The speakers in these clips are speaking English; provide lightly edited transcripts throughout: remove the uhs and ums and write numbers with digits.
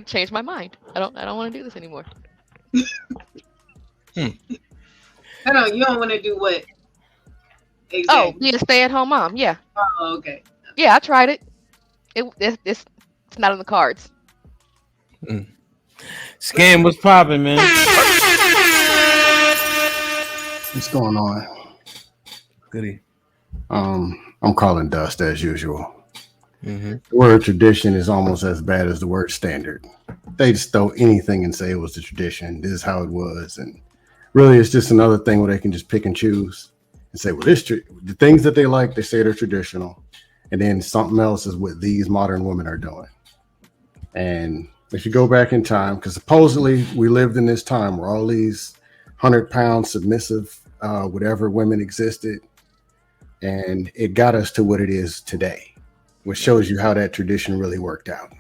changed my mind. I don't want to do this anymore. Hmm. Hold on, you don't want to do what Oh, exactly? being a stay-at-home mom. Yeah, Oh, okay. yeah. I tried it. It's not on the cards. Scam was popping, man. What's going on? Goody. I'm calling dust as usual. Mm-hmm. The word tradition is almost as bad as the word standard. They just throw anything and say it was the tradition. This is how it was, and really, it's just another thing where they can just pick and choose and say, well, the things that they like, they say they're traditional, and then something else is what these modern women are doing. And if you go back in time, because supposedly we lived in this time where all these 100-pound submissive, whatever women existed, and it got us to what it is today, which shows you how that tradition really worked out.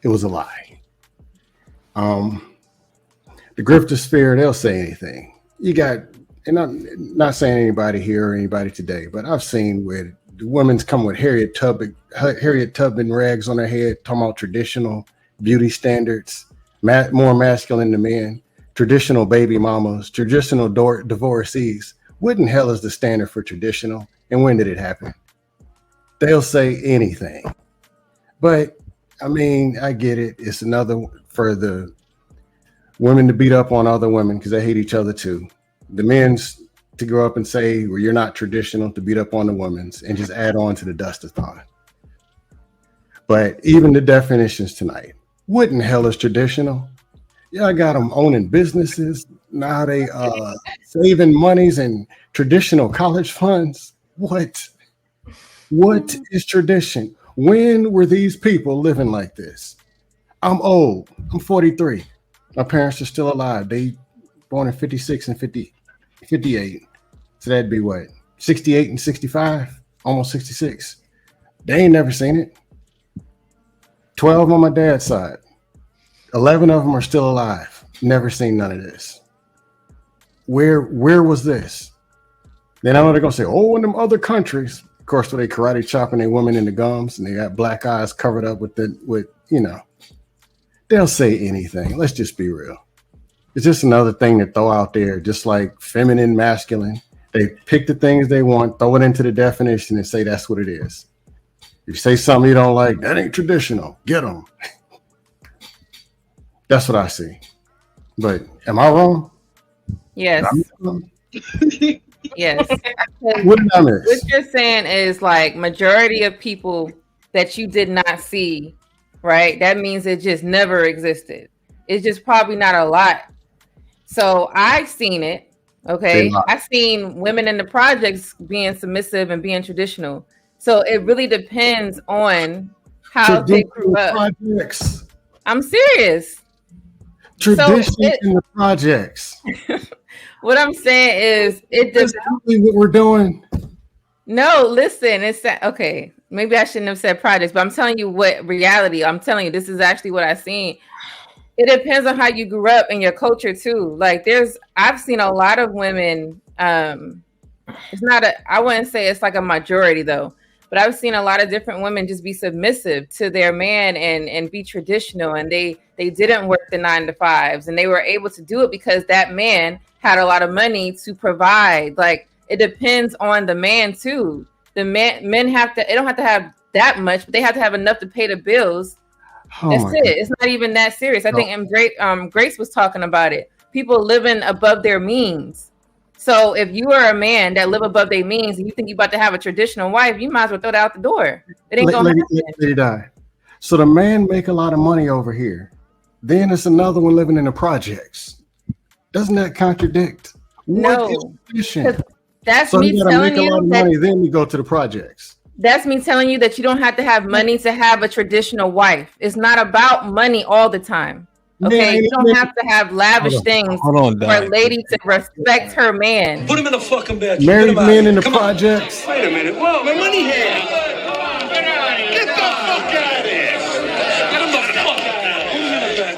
It was a lie. The grifter sphere, they'll say anything. You got, and I'm not saying anybody here or anybody today, but I've seen where the women's come with Harriet Tubman rags on their head, talking about traditional beauty standards, more masculine than men, traditional baby mamas, traditional divorcees. What in hell is the standard for traditional, and when did it happen? They'll say anything. But I mean, I get it. It's another for the women to beat up on other women because they hate each other too. The men's to grow up and say, well, you're not traditional, to beat up on the women's and just add on to the dustathon. But even the definitions tonight, what in hell is traditional? Yeah, I got them owning businesses. Now they saving monies in traditional college funds. What is tradition? When were these people living like this? I'm old. I'm 43. My parents are still alive. They born in 56 and 58. So that'd be what? 68 and 65, almost 66. They ain't never seen it. 12 on my dad's side. 11 of them are still alive. Never seen none of this. Where was this? Then I know they're gonna say, oh, in them other countries, of course, where they karate chopping their women in the gums and they got black eyes covered up with they'll say anything. Let's just be real. It's just another thing to throw out there, just like feminine, masculine. They pick the things they want, throw it into the definition, and say that's what it is. If you say something you don't like, that ain't traditional. Get them. That's what I see. But am I wrong? Yes. Yes. What did I miss? What you're saying is like majority of people that you did not see, right? That means it just never existed. It's just probably not a lot. So I've seen it. Okay. I've seen women in the projects being submissive and being traditional. So it really depends on how they grew up. Projects. I'm serious. Tradition in the projects. What I'm saying is That's exactly what we're doing. No, listen, it's okay. Maybe I shouldn't have said projects, but I'm telling you what reality. I'm telling you, this is actually what I've seen. It depends on how you grew up and your culture too. Like I've seen a lot of women. It's not I wouldn't say it's like a majority though, but I've seen a lot of different women just be submissive to their man and be traditional. And they didn't work the 9 to 5s and they were able to do it because that man had a lot of money to provide. Like it depends on the man too. The men have to, they don't have to have that much, but they have to have enough to pay the bills. That's it. God. It's not even that serious. I think Grace was talking about it. People living above their means. So if you are a man that live above their means and you think you're about to have a traditional wife, you might as well throw that out the door. It ain't gonna happen. So the man make a lot of money over here. Then it's another one living in the projects. Doesn't that contradict? What is tradition? That's me telling you that money, then we go to the projects. That's me telling you that you don't have to have money to have a traditional wife. It's not about money all the time. Okay, you don't have to have lavish things for a lady to respect her man. Put him in the fucking bed. Married men in the projects. Wait a minute. Whoa, my money here. Get the fuck out of here. Get him the fuck out of here. Put him in the bed.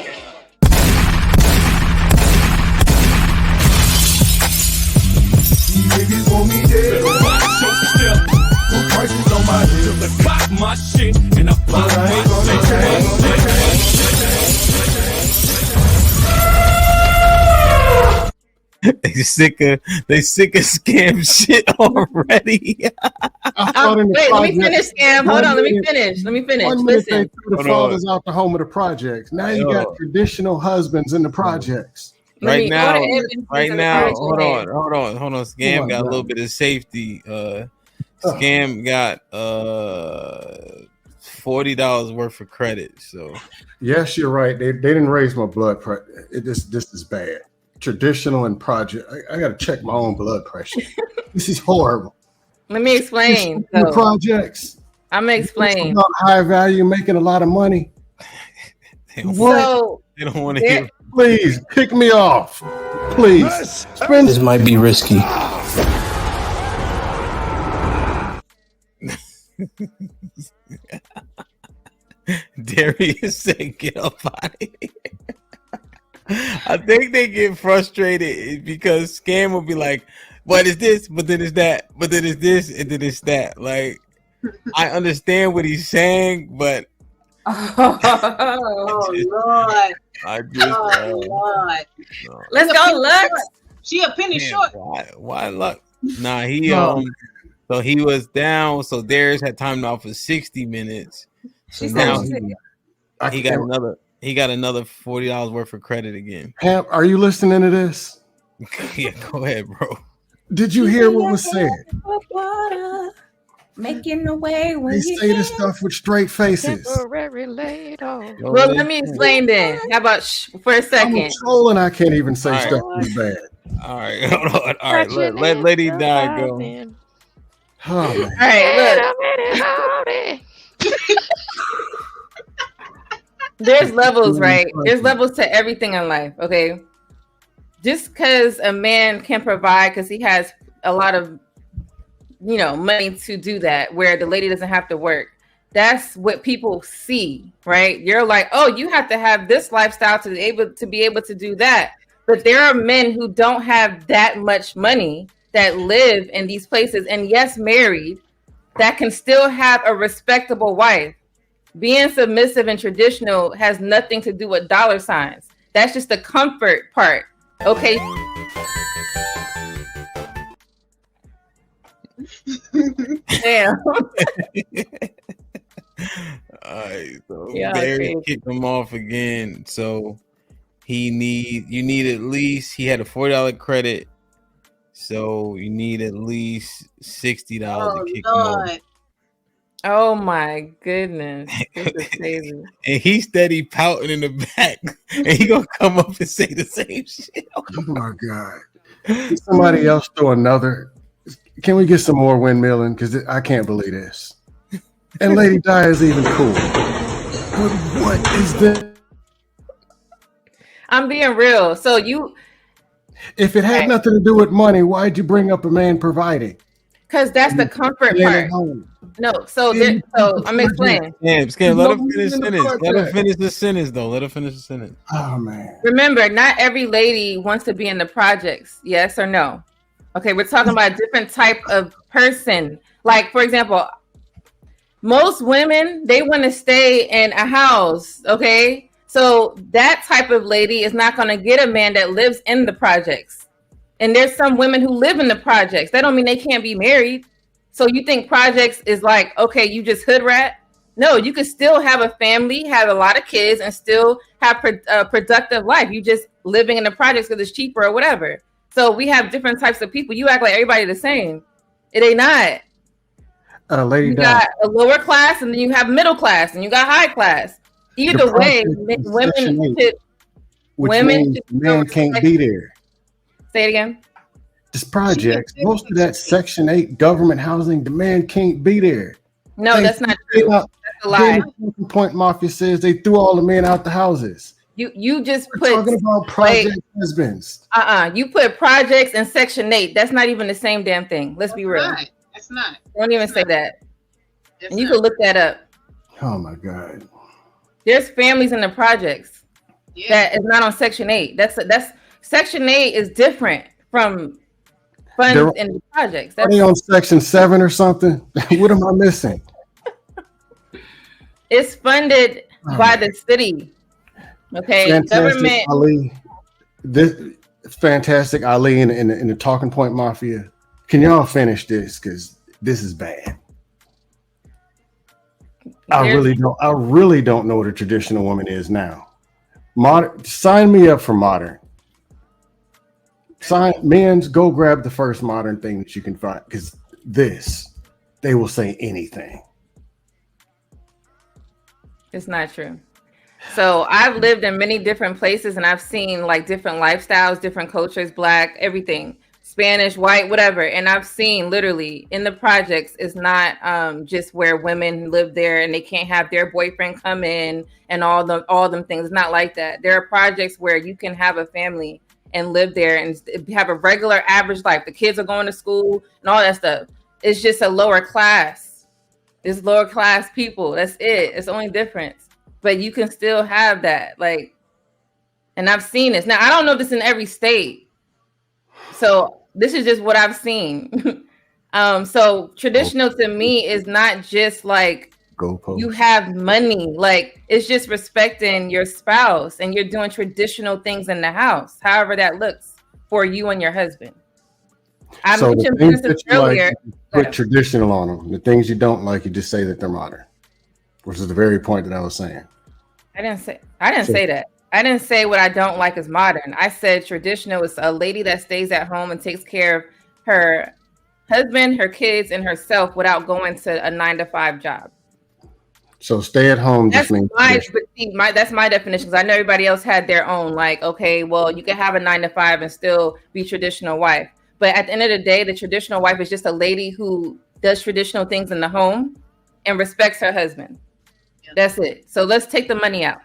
Niggas want me dead. Prices on my head. The clock, my shit, and I pop my shit. They sick of scam shit already. I thought in the Wait, let me project, finish, Scam. Hold on, let me 1 minute- finish. Let me finish. 1 minute they Listen, threw the Hold fathers out the home of the projects. Now you got Yo. traditional husbands in the projects. let Right me now, order evidence right in the now, project. hold Go ahead. on. Oh Scam my got a little God. bit of safety. Scam got $40 worth of credit. So Yes, you're right. They didn't raise my blood pressure. This is bad. Traditional and project. I got to check my own blood pressure. This is horrible. Let me explain. The So, projects. I'm gonna explain. About high value, making a lot of money. they don't, So, they don't want to there- hear. Please pick me off. Please. Spend This might be risky. Darius said, "Get up out of here." I think they get frustrated because Scam will be like, "What is this? But then it's that. But then it's this, and then it's that." Like, I understand what he's saying, but Oh Lord. I just Oh Lord. no. let's go, Lux. She a penny Man, short. why luck? Nah, he No. so he was down. So Darius had timed out for 60 minutes. So She now said, he got another $40 worth of credit again. Hamp, are you listening to this? Yeah, go ahead, bro. Did you hear what was said? making the way when They you say this stuff with straight faces. Temporary later. Well, let me explain then. How about for a I'm a second? troll and I can't even say All right. stuff is bad. All right, hold on. All right, let Lady Di go. Oh, man. All right, look. There's levels, right? There's levels to everything in life, okay? Just because a man can provide because he has a lot of, money to do that, where the lady doesn't have to work. That's what people see, right? You're like, oh, you have to have this lifestyle to be able to do that. But there are men who don't have that much money that live in these places, and yes, married, that can still have a respectable wife. Being submissive and traditional has nothing to do with dollar signs. That's just the comfort part. Okay. Damn. All right, so Yeah, Barry okay. kicked him off again. So you need at least, he had a $40 credit, so you need at least $60 Oh to kick him off. Lord. Oh my goodness. This is crazy. And he's steady pouting in the back, and he gonna come up and say the same shit. Oh my God. Can somebody else throw another? Can we get some more windmilling? Because I can't believe this. And Lady Di is even cool. But what is this? I'm being real. So If it had Right. nothing to do with money, why'd you bring up a man providing? because that's the comfort Staying at part. home. No, so I'm explaining. Scam, let him No finish need in the sentence. Let him project. finish the sentence, though. Let him finish the sentence. Oh man. Remember, not every lady wants to be in the projects. Yes or no? Okay, we're talking about a different type of person. Like, for example, most women, they want to stay in a house. Okay, so that type of lady is not going to get a man that lives in the projects. And there's some women who live in the projects. That don't mean they can't be married. So you think projects is like, okay, you just hood rat? No, you could still have a family, have a lot of kids, and still have a productive life. You just living in the projects because it's cheaper or whatever. So we have different types of people. You act like everybody the same. It ain't not. Lady You Di. got a lower class, and then you have middle class, and you got high class. Either The way, project is women Section 8, should. which women means should men can't be there. Say it again. This project, most of that Section 8 government housing, the man can't be there. No, that's not true. That's a lie. Point Mafia says they threw all the men out the houses. You just We're put talking about project husbands. You put projects in Section 8. That's not even the same damn thing. Let's be real. That's not. Don't even say that. That's And you not. can look that up. Oh my God. There's families in the projects Yeah. that is not on Section 8. That's Section 8 is different from funds They're- in the projects. Are they on Section 7 or something? What am I missing? It's funded by the city. Okay, Fantastic government. Ali. This Fantastic Ali and the Talking Point Mafia. Can y'all finish this? Because this is bad. I really don't know what a traditional woman is now. Modern, sign me up for modern. Men's, go grab the first modern thing that you can find, because they will say anything. It's not true. So I've lived in many different places and I've seen like different lifestyles, different cultures, Black, everything, Spanish, white, whatever. And I've seen literally in the projects, it's not just where women live there and they can't have their boyfriend come in and all them things. It's not like that. There are projects where you can have a family and live there and have a regular average life. The kids are going to school and all that stuff. It's just a lower class. It's lower class people. That's it. It's the only difference. But you can still have that. Like, and I've seen this. Now, I don't know if this in every state. So this is just what I've seen. So traditional to me is not just like you have money. Like, it's just respecting your spouse and you're doing traditional things in the house, however that looks for you and your husband. I mentioned business earlier. Like, put traditional on them. The things you don't like, you just say that they're modern, which is the very point that I was saying. I didn't say that. I didn't say what I don't like is modern. I said traditional is a lady that stays at home and takes care of her husband, her kids, and herself without going to a 9-to-5 job. So stay at home just means that's my definition, because I know everybody else had their own. Like, okay, well, you can have a 9-to-5 and still be traditional wife. But at the end of the day, the traditional wife is just a lady who does traditional things in the home and respects her husband. That's it. So let's take the money out.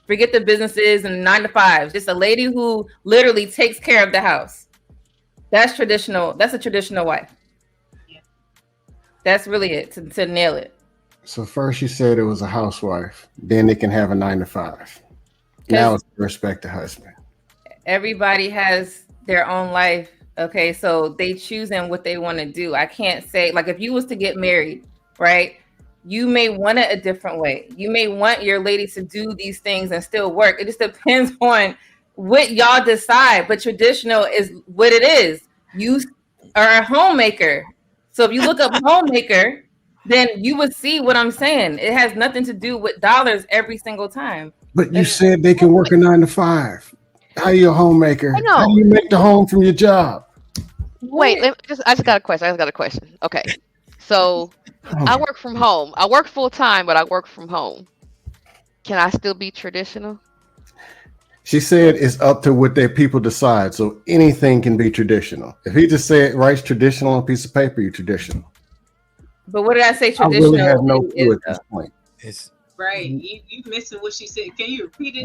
Forget the businesses and 9-to-5s. Just a lady who literally takes care of the house. That's traditional. That's a traditional wife. Yeah. That's really it to nail it. So first you said it was a housewife. Then they can have a 9-to-5. Now it's respect the husband. Everybody has their own life. Okay, so they choosing what they want to do. I can't say, like, if you was to get married, right? You may want it a different way. You may want your lady to do these things and still work. It just depends on what y'all decide. But traditional is what it is. You are a homemaker. So if you look up homemaker, then you would see what I'm saying. It has nothing to do with dollars every single time. But you said they can work a 9-to-5. How are you a homemaker? How do you make the home from your job? Wait, I just got a question. Okay. So I work from home. I work full time, but I work from home. Can I still be traditional? She said it's up to what their people decide. So anything can be traditional. If he just writes traditional on a piece of paper, you're traditional. But what did I say traditional? I really have no clue at this point. It's right. You missing what she said. Can you repeat it?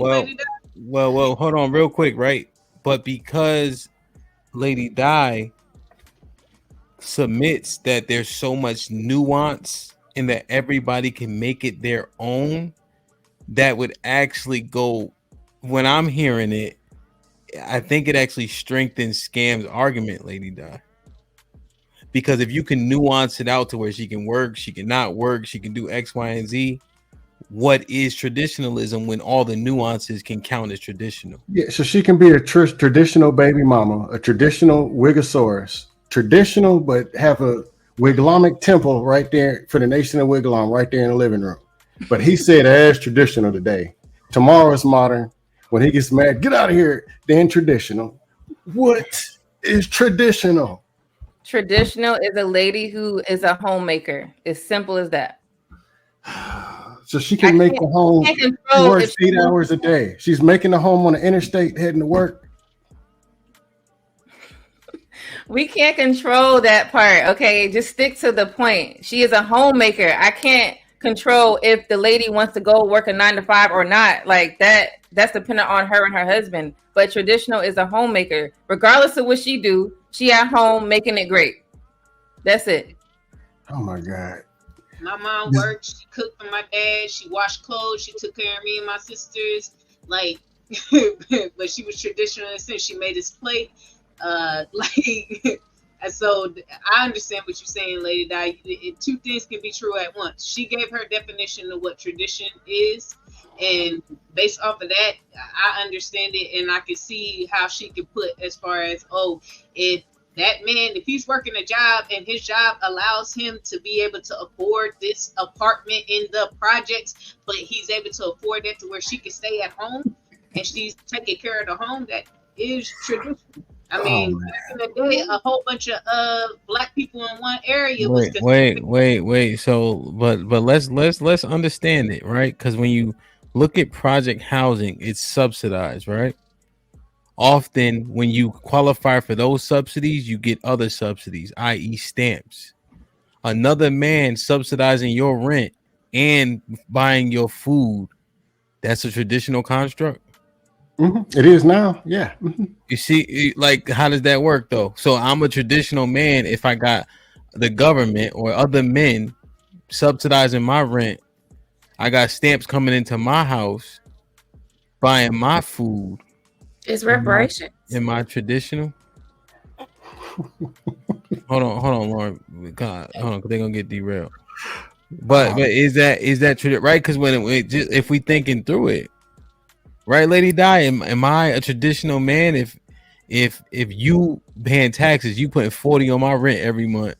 Well, hold on real quick, right? But because Lady Di submits that there's so much nuance and that everybody can make it their own, that would actually go, when I'm hearing it, I think it actually strengthens Scam's argument, Lady Di. Because if you can nuance it out to where she can work, she can not work, she can do X, Y, and Z, what is traditionalism when all the nuances can count as traditional? Yeah, so she can be a traditional baby mama, a traditional Wigosaurus, traditional, but have a Wiglomic temple right there for the nation of Wiglom right there in the living room. But he said as traditional today. Tomorrow is modern. When he gets mad, get out of here. Then traditional. What is traditional? Traditional is a lady who is a homemaker. As simple as that. So she can make the home. She works 8 hours a day. She's making the home on the interstate heading to work. We can't control that part. Okay, just stick to the point. She is a homemaker. I can't control if the lady wants to go work a 9-to-5 or not. Like that's dependent on her and her husband. But traditional is a homemaker. Regardless of what she do, she at home making it great. That's it. Oh my God. My mom worked. She cooked for my dad. She washed clothes. She took care of me and my sisters. Like, but she was traditional in the sense she made us plate. And so I understand what you're saying, Lady Di. Two things can be true at once. She gave her definition of what tradition is, And based off of that, I understand it, and I can see how she could put as far as, oh, if that man, if he's working a job and his job allows him to be able to afford this apartment in the projects, but he's able to afford it to where she can stay at home and she's taking care of the home, that is traditional. I mean, back in the day, a whole bunch of black people in one area was Wait. So, but let's understand it, right? Because when you look at project housing, it's subsidized, right? Often, when you qualify for those subsidies, you get other subsidies, i.e., stamps. Another man subsidizing your rent and buying your food, that's a traditional construct. It is now. Yeah. You see, like, how does that work though? So I'm a traditional man if I got the government or other men subsidizing my rent. I got stamps coming into my house, buying my food. It's reparations. Am I traditional? hold on, Lauren. God, hold on, because they're gonna get derailed. But is that right? Because if we thinking through it, right, Lady Di, am I a traditional man if you paying taxes, you putting 40 on my rent every month,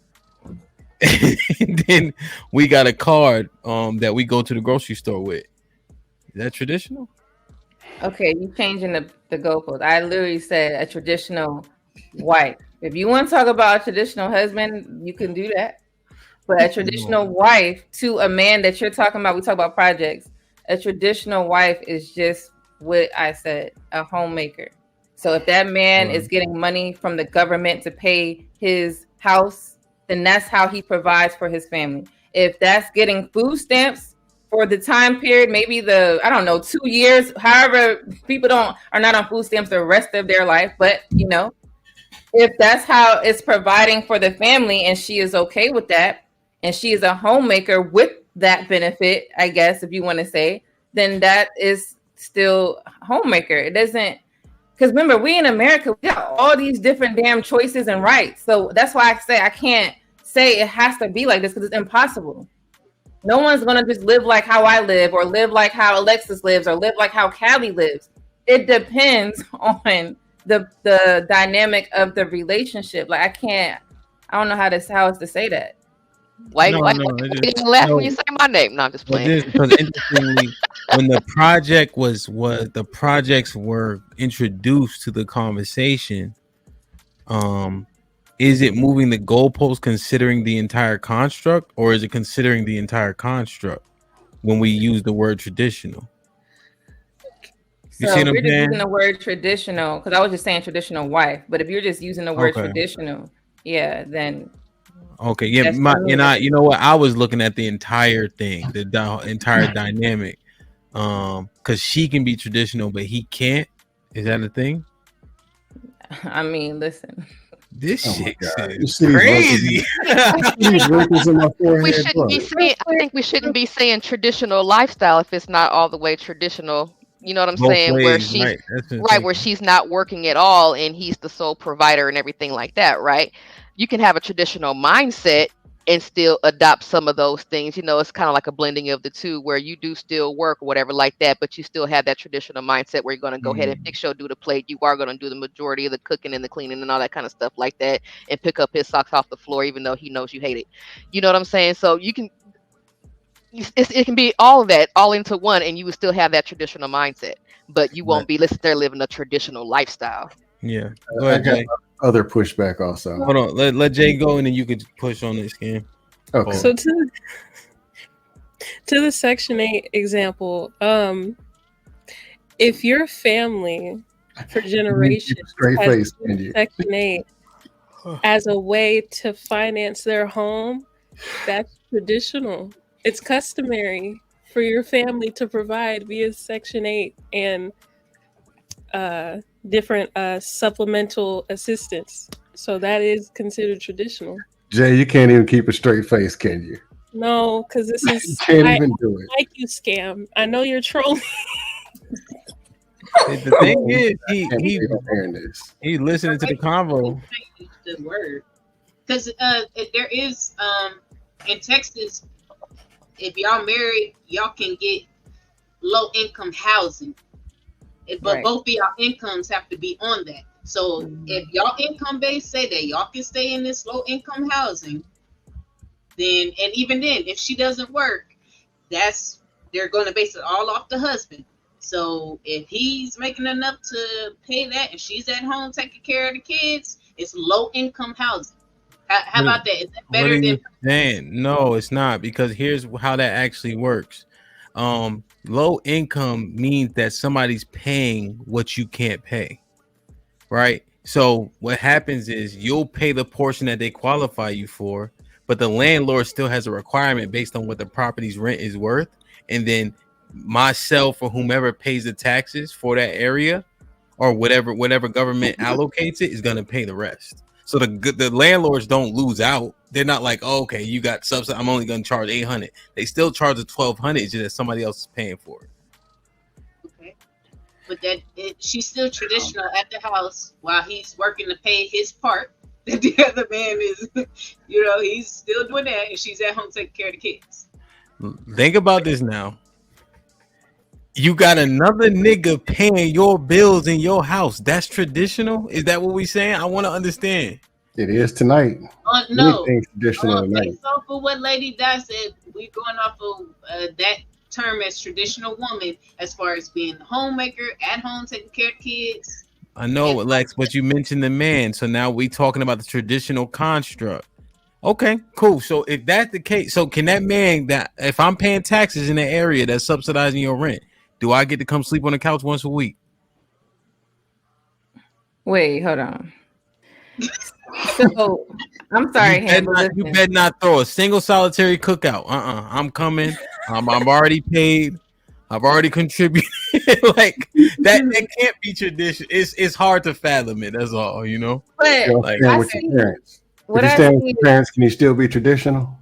and then we got a card that we go to the grocery store with? Is that traditional? Okay, you changing the goalpost. I literally said a traditional wife. If you want to talk about a traditional husband, you can do that. But a traditional wife to a man that you're talking about, we talk about projects. A traditional wife is just what I said, a homemaker. So if that man is getting money from the government to pay his house, then that's how he provides for his family. If that's getting food stamps for the time period, maybe 2 years, however, people are not on food stamps the rest of their life, but if that's how it's providing for the family and she is okay with that, and she is a homemaker with that benefit, I guess, if you want to say, then that is still homemaker. It doesn't, because remember, we in America, we got all these different damn choices and rights. So that's why I say I can't say it has to be like this, because it's impossible. No one's going to just live like how I live, or live like how Alexis lives, or live like how Callie lives. It depends on the dynamic of the relationship. Like I don't know how else to say that. Why you laugh when you say my name? No, I'm just playing. Because interestingly, when the projects were introduced to the conversation, is it moving the goalpost considering the entire construct, or is it considering the entire construct when we use the word traditional? You see what we're just using the word traditional, because I was just saying traditional wife, but if you're just using the word traditional, yeah, then okay, yeah, you know what? I was looking at the entire thing, the entire dynamic, because she can be traditional, but he can't. Is that a thing? I mean, listen. This shit is crazy. I think we shouldn't be saying traditional lifestyle if it's not all the way traditional. You know what I'm saying? Where she's where she's not working at all and he's the sole provider and everything like that, right? You can have a traditional mindset and still adopt some of those things. It's kind of like a blending of the two, where you do still work or whatever like that, but you still have that traditional mindset where you're going to go ahead and fix your do the plate. You are going to do the majority of the cooking and the cleaning and all that kind of stuff like that, and pick up his socks off the floor, even though he knows you hate it. You know what I'm saying? So you can, it can be all of that all into one, and you would still have that traditional mindset, but you won't be there living a traditional lifestyle. Yeah. Go ahead, Jay. Other pushback also. Hold on, let Jay go, and then you could push on this game. Okay. So to the Section 8 example, if your family for generations has Section 8 as a way to finance their home, that's traditional. It's customary for your family to provide via Section 8 and different supplemental assistance. So that is considered traditional. Jay, you can't even keep a straight face, can you? No, because this is you can't even do it. Like you scam. I know you're trolling. The thing is, he's listening to the convo. The word, because there is in Texas, if y'all married, y'all can get low income housing. But both of y'all incomes have to be on that. So if y'all income base say that y'all can stay in this low income housing, then, and even then, if she doesn't work, they're going to base it all off the husband. So if he's making enough to pay that and she's at home taking care of the kids, it's low income housing. How about that? Is that better than saying? No, it's not, because here's how that actually works. Low income means that somebody's paying what you can't pay, right? So what happens is you'll pay the portion that they qualify you for, but the landlord still has a requirement based on what the property's rent is worth, and then myself or whomever pays the taxes for that area or whatever government allocates it is going to pay the rest. So the landlords don't lose out. They're not like, oh, okay, you got subsidy, I'm only going to charge $800. They still charge the $1,200, just that somebody else is paying for it. Okay, but she's still traditional at the house while he's working to pay his part. The other man is, he's still doing that, and she's at home taking care of the kids. Think about this now. You got another nigga paying your bills in your house. That's traditional? Is that what we saying? I want to understand. It is tonight. No. Traditional tonight. Based off of what Lady Di said, we're going off of that term as traditional woman, as far as being the homemaker, at home taking care of kids. I know, Lex, but you mentioned the man. So now we talking about the traditional construct. Okay, cool. So if that's the case, so can that man, that if I'm paying taxes in the area that's subsidizing your rent, do I get to come sleep on the couch once a week? Wait, hold on. So I'm sorry, you better not throw a single solitary cookout. I'm coming. I'm already paid. I've already contributed. Like that can't be tradition. It's hard to fathom it. That's all, But like, with your parents. If you stand with your parents, can you still be traditional?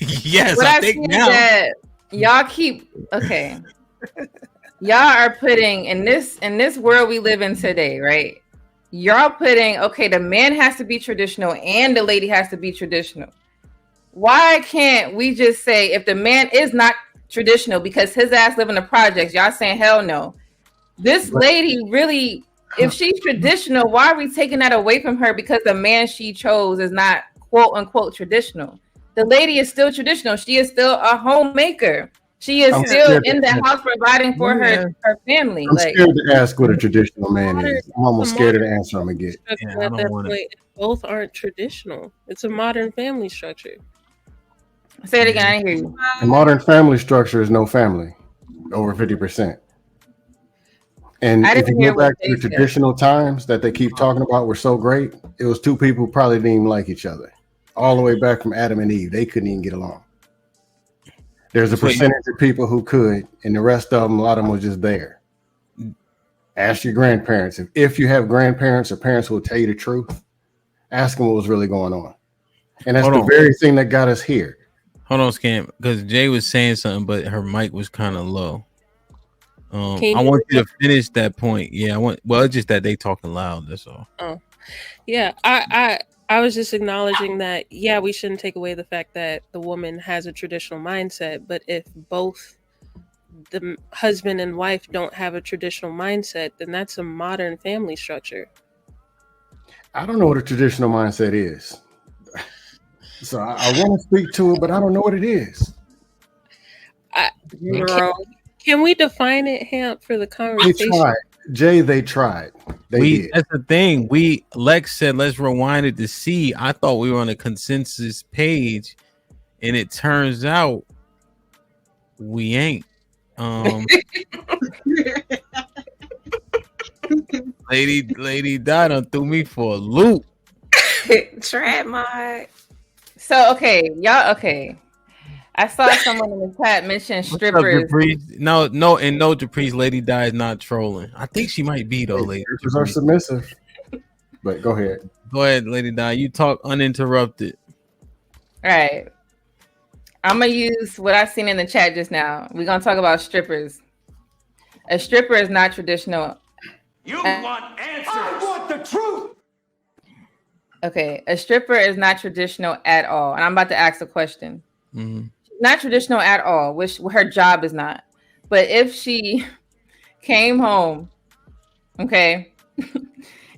Yes, I think now. That y'all keep y'all are putting in this world we live in today, right? Y'all putting the man has to be traditional and the lady has to be traditional. Why can't we just say if the man is not traditional because his ass live in the projects, y'all saying hell no? This lady really, if she's traditional, why are we taking that away from her because the man she chose is not quote unquote traditional? The lady is still traditional. She is still a homemaker. She is still in the house providing for her family. I'm scared to ask what a traditional man is. I'm almost scared of the answer I'm gonna get. At that point, both aren't traditional. It's a modern family structure. Say it again. I hear you. A modern family structure is no family, over 50%. And if you go back to the traditional times that they keep talking about were so great, it was two people who probably didn't even like each other. All the way back from Adam and Eve, they couldn't even get along. There's a percentage of people who could, and the rest of them, a lot of them were just there. Ask your grandparents. If you have grandparents or parents who will tell you the truth, ask them what was really going on. And that's the very thing that got us here. Hold on, Scam, because Jay was saying something, but her mic was kind of low. I want you to finish that point. Yeah, it's just that they talking loud. That's all. Oh, yeah. I was just acknowledging that, we shouldn't take away the fact that the woman has a traditional mindset, but if both the husband and wife don't have a traditional mindset, then that's a modern family structure. I don't know what a traditional mindset is. So I want to speak to it, but I don't know what it is. Can we define it, Hamp, for the conversation? They tried. Jay, they tried. They did. That's the thing. Lex said, let's rewind it to see. I thought we were on a consensus page, and it turns out we ain't. Lady Di done threw me for a loop. Trademark. So y'all. I saw someone in the chat mention strippers. No, Dupree's Lady Di is not trolling. I think she might be though. Lady Strippers are submissive. But go ahead. Go ahead, Lady Di. You talk uninterrupted. All right. I'm gonna use what I seen in the chat just now. We're gonna talk about strippers. A stripper is not traditional. You want answers. I want the truth. Okay, a stripper is not traditional at all. And I'm about to ask a question. Mm-hmm. Not traditional at all, which her job is not. But if she came home, okay,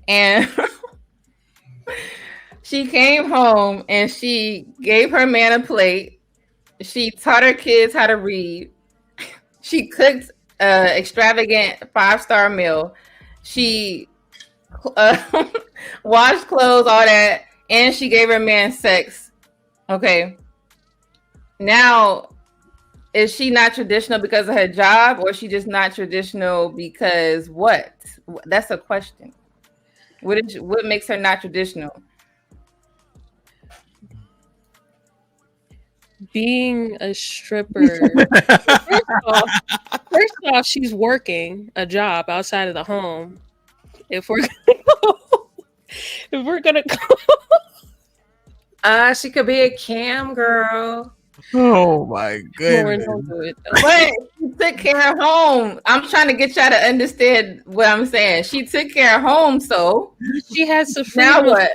and she came home and she gave her man a plate, she taught her kids how to read, she cooked extravagant 5-star meal, she washed clothes, all that, and she gave her man sex. Okay. Now, is she not traditional because of her job, or is she just not traditional because what? That's a question. What makes her not traditional? Being a stripper. First off, she's working a job outside of the home. If we're gonna go, she could be a cam girl. Oh my goodness! But she took care of home. I'm trying to get y'all to understand what I'm saying. She took care of home, so she has the now what?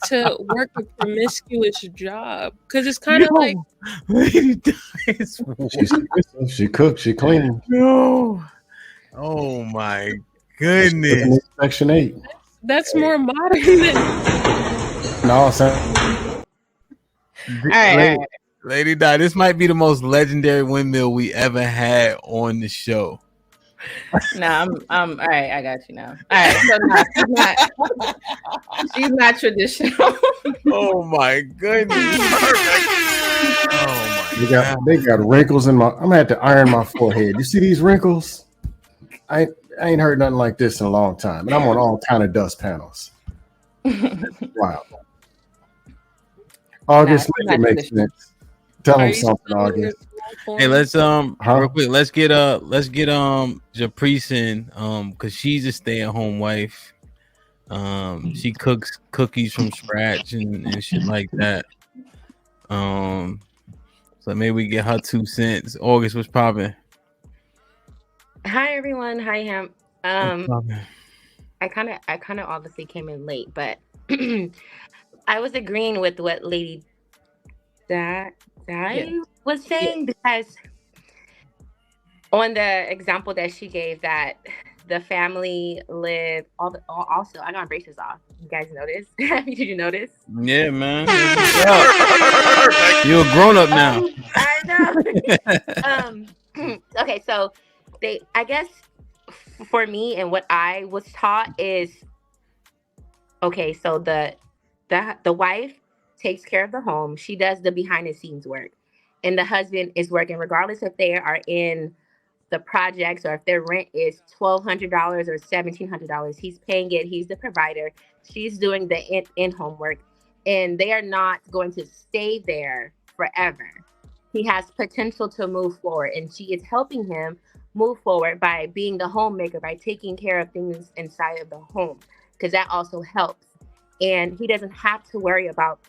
To work a promiscuous job, because it's kind of like she cooks, she cleans. No. Oh my goodness! Section 8. That's more modern than no. All right. Lady Di, this might be the most legendary windmill we ever had on the show. No, I'm all right. I got you now. All right, so no, she's not traditional. Oh my goodness! Oh my God. They got wrinkles in my. I'm gonna have to iron my forehead. You see these wrinkles? I ain't heard nothing like this in a long time, and I'm on all kind of dust panels. Wow. August, make it make sense. Tell him something, August. Hey, let's real quick. Let's get Japrice in, because she's a stay-at-home wife. She cooks cookies from scratch and shit like that. So maybe we get her 2 cents. August, what's popping? Hi everyone. Hi Ham. I kind of obviously came in late, but I was agreeing with what Lady Di was saying, because on the example that she gave, that the family lived also, I got braces off. You guys notice? Did you notice? Yeah, man. You're a grown up now. I know. Okay, so I guess for me and what I was taught is, okay, so the wife takes care of the home. She does the behind the scenes work, and the husband is working regardless if they are in the projects or if their rent is $1,200 or $1,700. He's paying it. He's the provider. She's doing the in-home work, and they are not going to stay there forever. He has potential to move forward, and she is helping him move forward by being the homemaker, by taking care of things inside of the home, because that also helps. And he doesn't have to worry about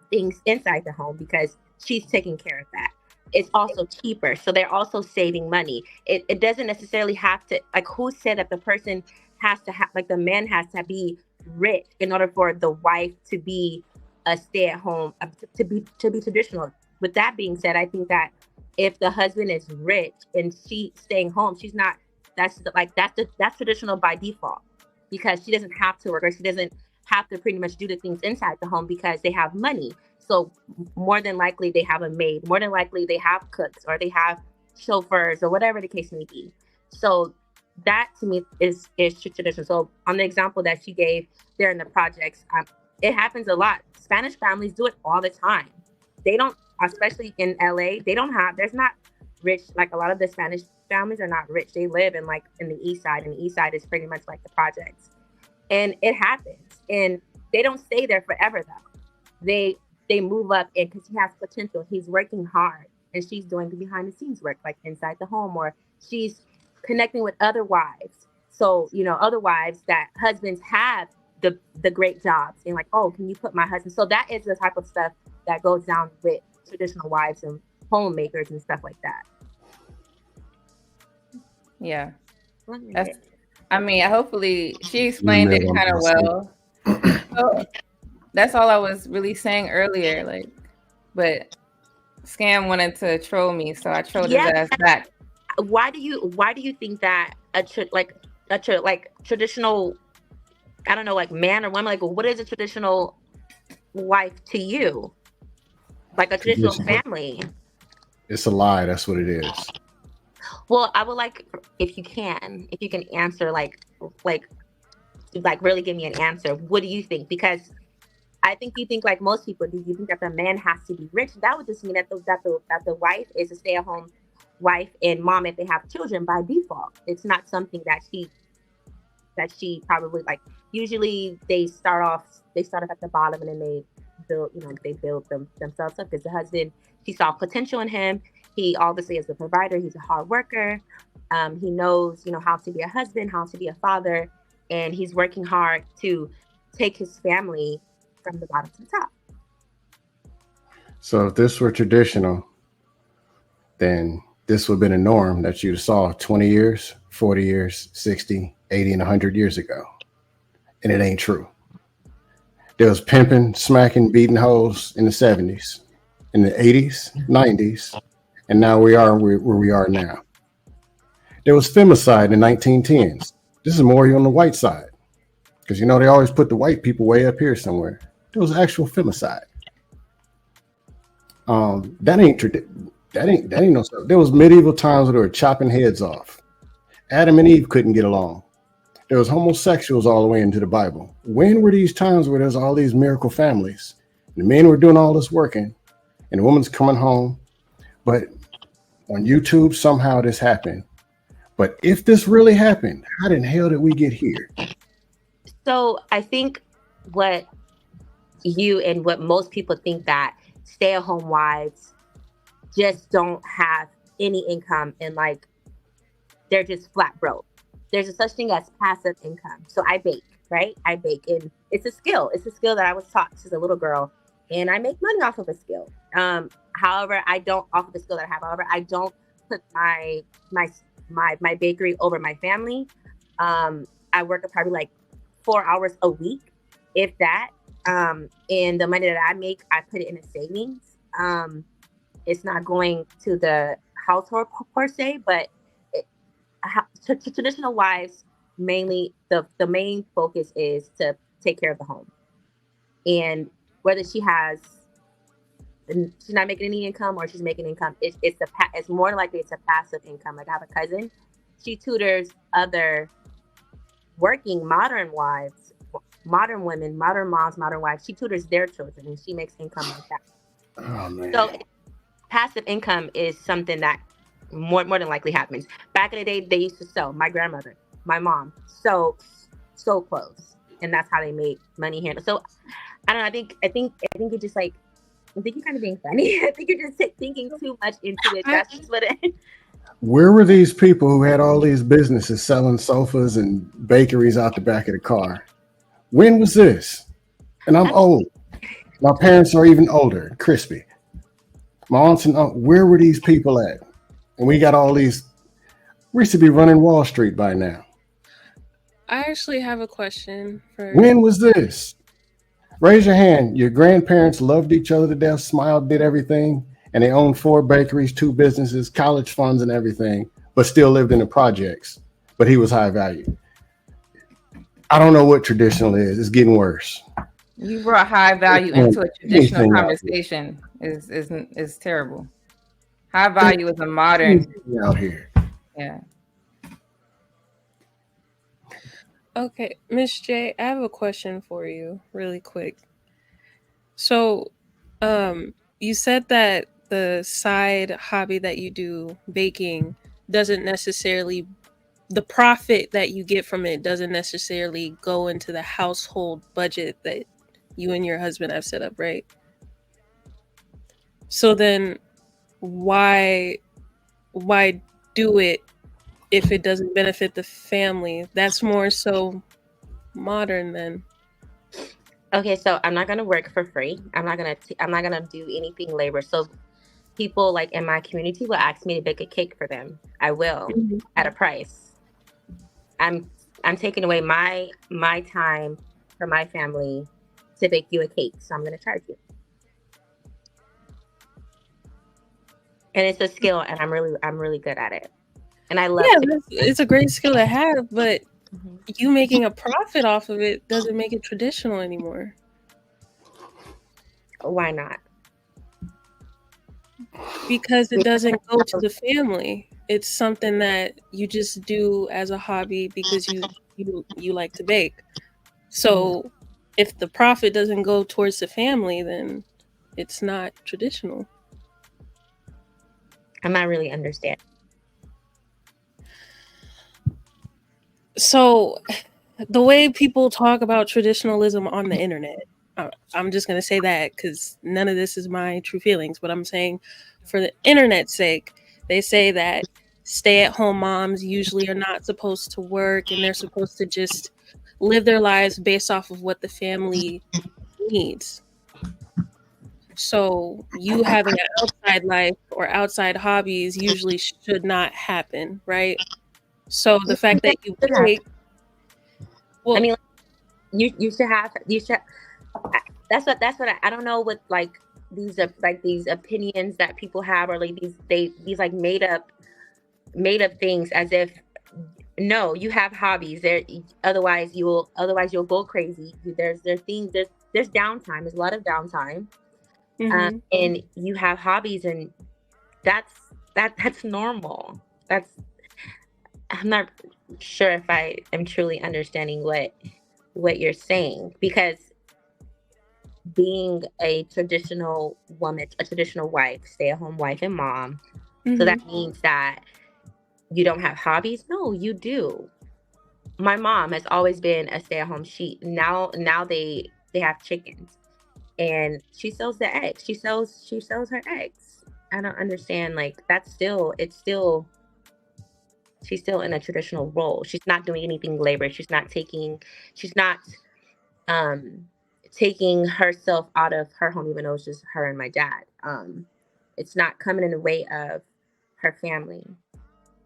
things inside the home because she's taking care of that. It's also cheaper, so they're also saving money. It doesn't necessarily have to, like, who said that the person has to have, like, the man has to be rich in order for the wife to be a stay-at-home, to be traditional. With that being said, I think that if the husband is rich and she's staying home, she's not. That's traditional by default, because she doesn't have to work, or she doesn't have to pretty much do the things inside the home because they have money. So more than likely they have a maid, more than likely they have cooks, or they have chauffeurs, or whatever the case may be. So that to me is tradition. So on the example that she gave there in the projects, it happens a lot. Spanish families do it all the time. They don't, especially in LA, there's not rich, like a lot of the Spanish families are not rich. They live in the East Side, and the East Side is pretty much like the projects. And it happens. And they don't stay there forever though. They move up, and because he has potential, he's working hard, and she's doing the behind the scenes work, like inside the home, or she's connecting with other wives. So, other wives that husbands have the great jobs, and like, oh, can you put my husband? So that is the type of stuff that goes down with traditional wives and homemakers and stuff like that. Yeah. Hopefully she explained it kind of well. So that's all I was really saying earlier. But Scam wanted to troll me, so I trolled his ass back. why do you think that like traditional, I don't know, like man or woman, like what is a traditional wife to you? Like a traditional family. It's a lie. That's what it is. Well, I would like if you can answer like really give me an answer. What do you think? Because I think you think like most people do. You think that the man has to be rich. That would just mean that the wife is a stay-at-home wife and mom if they have children by default. It's not something that she probably like. Usually they start off at the bottom and then they build themselves up, because the husband, she saw potential in him. He obviously is a provider. He's a hard worker. He knows how to be a husband, how to be a father, and he's working hard to take his family from the bottom to the top. So if this were traditional, then this would have been a norm that you saw 20 years, 40 years, 60, 80, and 100 years ago. And it ain't true. There was pimping, smacking, beating hoes in the 70s, in the 80s, 90s, and now we are where we are now. There was femicide in the 1910s. This is more on the white side, because they always put the white people way up here somewhere. There was actual femicide. That ain't no stuff. There was medieval times where they were chopping heads off. Adam and Eve couldn't get along. There was homosexuals all the way into the Bible. When were these times where there's all these miracle families? The men were doing all this working, and the woman's coming home. But on YouTube, somehow this happened. But if this really happened, how in hell did we get here? So I think what you and what most people think, that stay-at-home wives just don't have any income and like they're just flat broke. There's a such thing as passive income. So I bake, right? I bake, and it's a skill. It's a skill that I was taught since a little girl, and I make money off of a skill. However, I don't off of the skill that I have. However, I don't put my bakery over my family. I work probably like 4 hours a week, if that. And the money that I make, I put it in a savings. It's not going to the household per se, but traditional wives, mainly the main focus is to take care of the home. And whether she's not making any income or she's making income, it's more likely it's a passive income. Like I have a cousin, she tutors other working modern wives, modern women, modern moms, modern wives. She tutors their children and she makes income like that. Oh, man. So passive income is something that more than likely happens. Back in the day, they used to sew. My grandmother, my mom, sew clothes, and that's how they made money here. So I don't know. I think you're just like, I think you're kind of being funny. I think you're just thinking too much into it. That's just what it. Where were these people who had all these businesses selling sofas and bakeries out the back of the car? When was this? And I'm old. My parents are even older, crispy. My aunts and uncles, where were these people at? And we got all these. We should be running Wall Street by now. I actually have a question for. When was this? Raise your hand. Your grandparents loved each other to death, smiled, did everything, and they owned 4 bakeries, 2 businesses, college funds, and everything, but still lived in the projects. But he was high value. I don't know what traditional is. It's getting worse. You brought high value into a traditional conversation. Is terrible. High value is a modern out here. Yeah. Okay, Miss J, I have a question for you really quick. So, you said that the side hobby that you do, baking, doesn't necessarily, the profit that you get from it doesn't necessarily go into the household budget that you and your husband have set up, right? So then why do it if it doesn't benefit the family? That's more so modern then. Okay, so I'm not gonna work for free. I'm not gonna do anything labor. So people like in my community will ask me to bake a cake for them. I will at a price. I'm taking away my time for my family to bake you a cake, so I'm gonna charge you. And it's a skill, and I'm really good at it. and I love. Yeah, it's a great skill to have, but you making a profit off of it doesn't make it traditional anymore. Why not? Because it doesn't go to the family. It's something that you just do as a hobby because you like to bake. So if the profit doesn't go towards the family, then it's not traditional. I'm not really understanding. So the way people talk about traditionalism on the internet, I'm just going to say that because none of this is my true feelings, but I'm saying for the internet's sake, they say that stay-at-home moms usually are not supposed to work and they're supposed to just live their lives based off of what the family needs. So you having an outside life or outside hobbies usually should not happen, right? So the fact that you bake, well, I mean, you should have. That's what I don't know what like these opinions that people have, or like these like made up things, as if no, you have hobbies there, otherwise you'll go crazy. There's things, there's downtime, there's a lot of downtime. And you have hobbies, and that's normal. I'm not sure if I am truly understanding what you're saying, because being a traditional woman, a traditional wife, stay-at-home wife and mom, so that means that you don't have hobbies? No, you do. My mom has always been a stay-at-home. Now they have chickens, and she sells the eggs. She sells her eggs. I don't understand. Like, she's still in a traditional role. She's not doing anything labor. She's not taking herself out of her home, even though it's just her and my dad. It's not coming in the way of her family,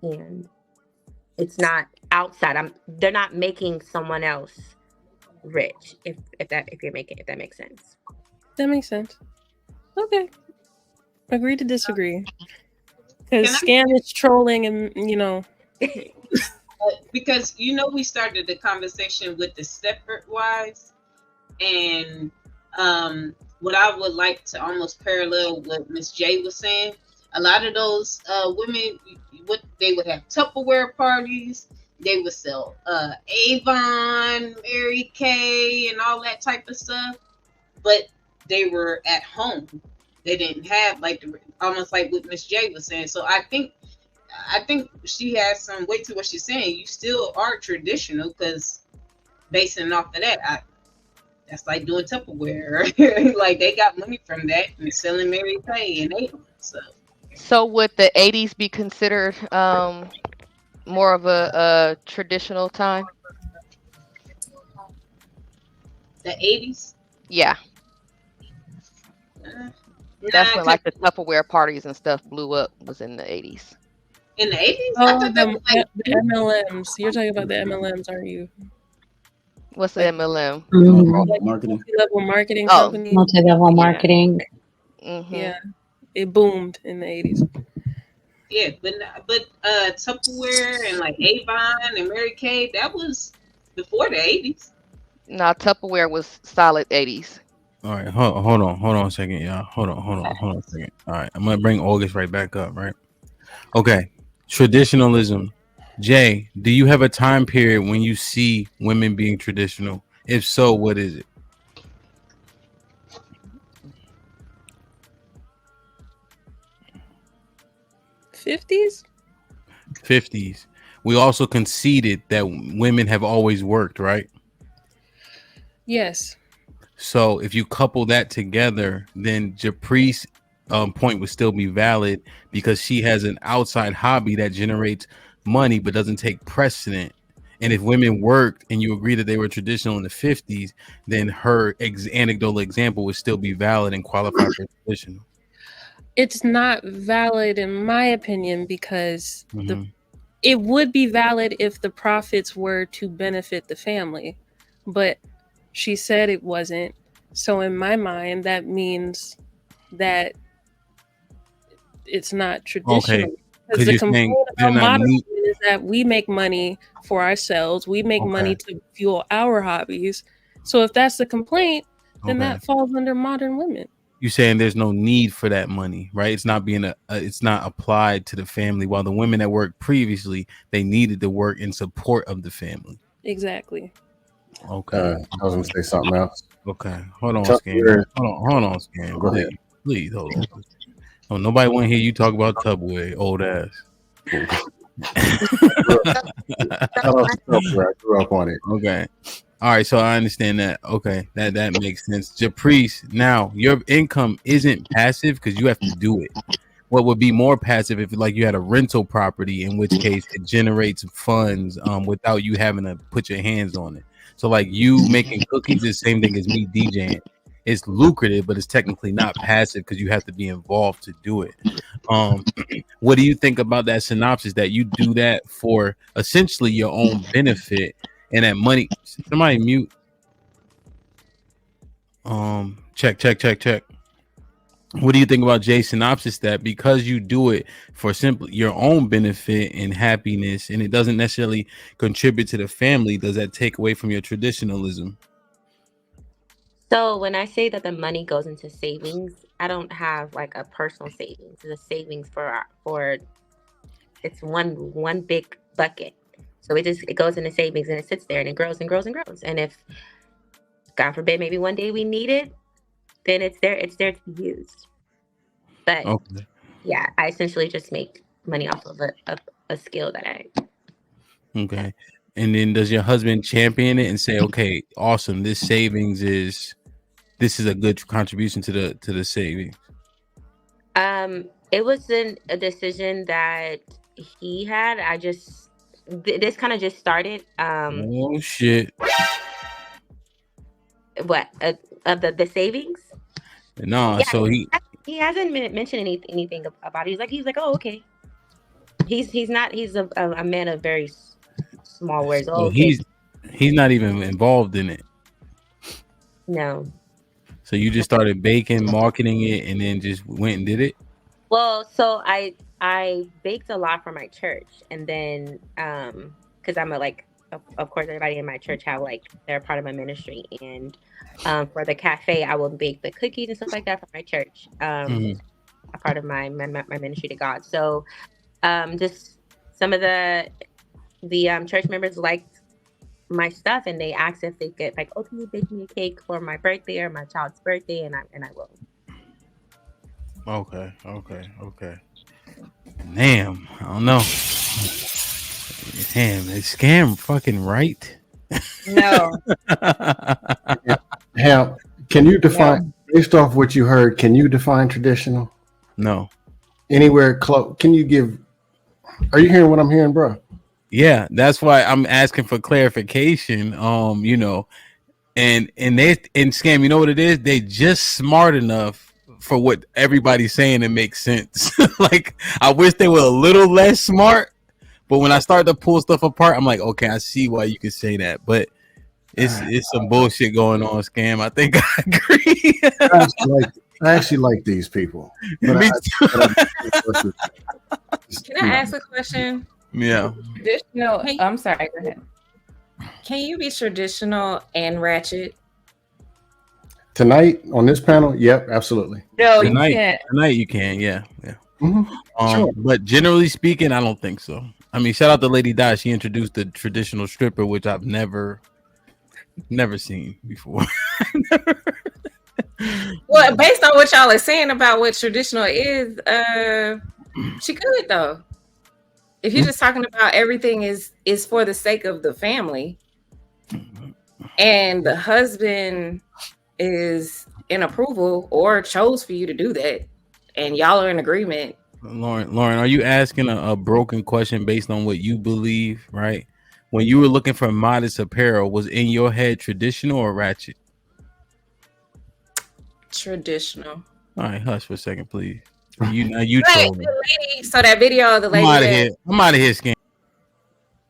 and it's not outside. They're not making someone else rich. If that makes sense. That makes sense. Okay. Agree to disagree. Because scam is trolling, and because we started the conversation with the Stepford wives, and what I would like to almost parallel what Miss J was saying. A lot of those women, what they would have Tupperware parties, they would sell Avon, Mary Kay, and all that type of stuff, but they were at home. They didn't have almost like what Miss J was saying. So I think she has some weight to what she's saying. You still are traditional, because basing off of that, that's like doing Tupperware. Like, they got money from that and selling Mary Kay and Avon. So would the 80s be considered more of a traditional time? The 80s? Yeah. That's when like the Tupperware parties and stuff blew up, was in the 80s. In the 80s? Oh, the MLMs. You're talking about the MLMs, aren't you? What's the MLM? Like marketing. Multi-level marketing company. Multi-level marketing. Yeah, it boomed in the 80s. Yeah, but Tupperware and like Avon and Mary Kay, that was before the 80s. No, Tupperware was solid 80s. All right, hold on a second, y'all. Hold on a second. All right, I'm gonna bring August right back up, right? Okay, traditionalism. Jay, do you have a time period when you see women being traditional? If so, what is it? '50s. 50s. We also conceded that women have always worked, right? Yes. So if you couple that together, then Japree's point would still be valid, because she has an outside hobby that generates money but doesn't take precedent. And if women worked and you agree that they were traditional in the 50s, then her anecdotal example would still be valid and qualify for traditional. It's not valid in my opinion, because it would be valid if the profits were to benefit the family, but she said it wasn't. So in my mind, that means that it's not traditional. Okay. Because the complaint about modern women is that we make money for ourselves. We make money to fuel our hobbies. So if that's the complaint, then that falls under modern women. You saying there's no need for that money, right? It's not being it's not applied to the family. While the women that worked previously, they needed to work in support of the family. Exactly. Okay. I was gonna say something else. Okay. Hold on, Scam. Hold on, Scam. Go ahead. Please hold on. Oh, nobody want to hear you talk about Tubway, old ass. I grew up on it. Okay. All right, so I understand that. Okay, that makes sense. Japrice, now your income isn't passive because you have to do it. What would be more passive if like you had a rental property, in which case it generates funds without you having to put your hands on it. So like you making cookies is the same thing as me DJing. It's lucrative, but it's technically not passive because you have to be involved to do it. What do you think about that synopsis that you do that for essentially your own benefit and that money? Somebody mute. Check. What do you think about Jay's synopsis that because you do it for simply your own benefit and happiness and it doesn't necessarily contribute to the family, does that take away from your traditionalism? So when I say that the money goes into savings, I don't have like a personal savings. It's a savings for it's one big bucket. So it goes into savings and it sits there and it grows and grows and grows. And if God forbid maybe one day we need it, then it's there to be used. But yeah, I essentially just make money off of a skill that I. Okay. And then does your husband champion it and say, okay, awesome, this is a good contribution to the savings? It wasn't a decision that he had. This kind of just started. Oh shit. What of the savings? No, yeah, so he hasn't mentioned anything about it. He's like, oh, okay. He's a man of very small words. Oh, okay. He's not even involved in it. No. So you just started baking, marketing it, and then just went and did it? Well, so I baked a lot for my church, and then because I'm of course everybody in my church they're part of my ministry, and for the cafe I will bake the cookies and stuff like that for my church, a part of my ministry to God. So just some of the church members liked my stuff, and they asked if they could like, oh, can you bake me a cake for my birthday or my child's birthday, and I will. Okay. Damn, I don't know. Damn, is Scam fucking right? No. Hal, can you define, based off what you heard, can you define traditional? No. Anywhere close? Can you give? Are you hearing what I'm hearing, bro? Yeah, that's why I'm asking for clarification. And Scam, you know what it is? They just smart enough for what everybody's saying to make sense. Like, I wish they were a little less smart, but when I start to pull stuff apart, I'm like, okay, I see why you could say that, but it's some bullshit going on, Scam. I think I agree. I actually like these people. Can I ask a question? Yeah. Traditional. I'm sorry. Go ahead. Can you be traditional and ratchet? Tonight on this panel? Yep, absolutely. No, tonight, you can't. Tonight you can, yeah. Mm-hmm. Sure. But generally speaking, I don't think so. I mean, shout out to Lady Di. She introduced the traditional stripper, which I've never seen before. Well, based on what y'all are saying about what traditional is, she could though. If you're just talking about everything is for the sake of the family, and the husband is in approval or chose for you to do that, and y'all are in agreement. Lauren, are you asking a broken question based on what you believe, right? When you were looking for modest apparel, was in your head traditional or ratchet? Traditional. All right, hush for a second, please. You told me. So that video of the lady. I'm out of here, Scam.